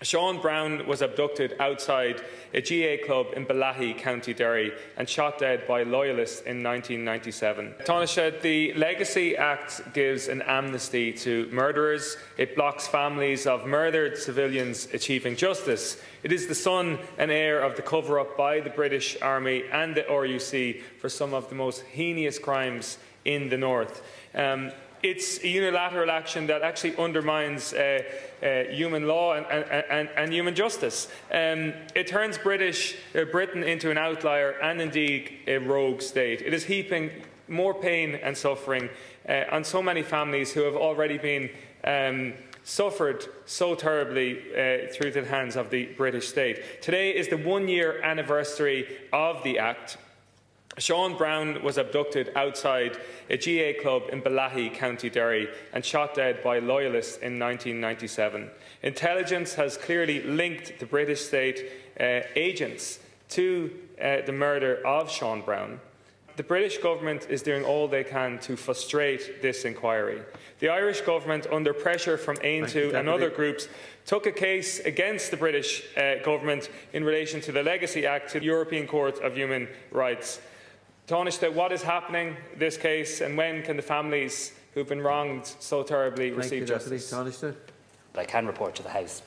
Sean Brown was abducted outside a GA club in Balahi, County Derry, and shot dead by loyalists in 1997. Taoiseach, the Legacy Act gives an amnesty to murderers. It blocks families of murdered civilians achieving justice. It is the son and heir of the cover-up by the British Army and the RUC for some of the most heinous crimes in the North. It's a unilateral action that actually undermines human law and human justice. It turns Britain into an outlier and indeed a rogue state. It is heaping more pain and suffering on so many families who have already been suffered so terribly through the hands of the British state. Today is the one-year anniversary of the Act. Sean Brown was abducted outside a GA club in Balahi, County Derry, and shot dead by loyalists in 1997. Intelligence has clearly linked the British state agents to the murder of Sean Brown. The British government is doing all they can to frustrate this inquiry. The Irish government, under pressure from AIM2 and other groups, took a case against the British government in relation to the Legacy Act to the European Court of Human Rights. Taoiseach, what is happening in this case, and when can the families who have been wronged so terribly receive justice? I can report to the House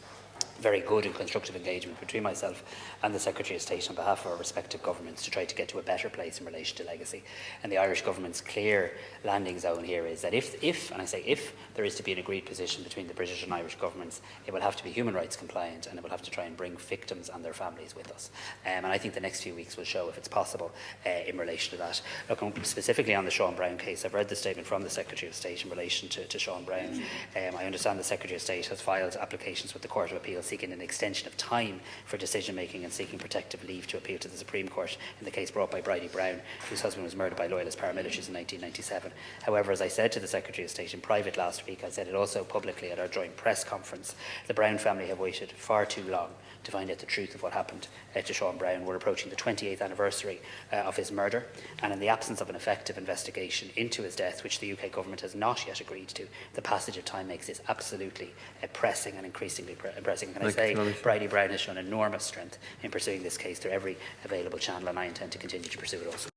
very good and constructive engagement between myself and the Secretary of State on behalf of our respective governments to try to get to a better place in relation to legacy. And the Irish government's clear landing zone here is that if, and I say if, there is to be an agreed position between the British and Irish governments, it will have to be human rights compliant, and it will have to try and bring victims and their families with us. And I think the next few weeks will show if it's possible in relation to that. Look, specifically on the Sean Brown case, I've read the statement from the Secretary of State in relation to Sean Brown. I understand the Secretary of State has filed applications with the Court of Appeal seeking an extension of time for decision-making and seeking protective leave to appeal to the Supreme Court in the case brought by Bridie Brown, whose husband was murdered by loyalist paramilitaries in 1997. However, as I said to the Secretary of State in private last week, I said it also publicly at our joint press conference, the Brown family have waited far too long to find out the truth of what happened to Sean Brown. We're approaching the 28th anniversary of his murder, and in the absence of an effective investigation into his death, which the UK government has not yet agreed to, the passage of time makes this absolutely pressing and increasingly pressing. Can I say, Bridie Brown has shown enormous strength in pursuing this case through every available channel, and I intend to continue to pursue it also.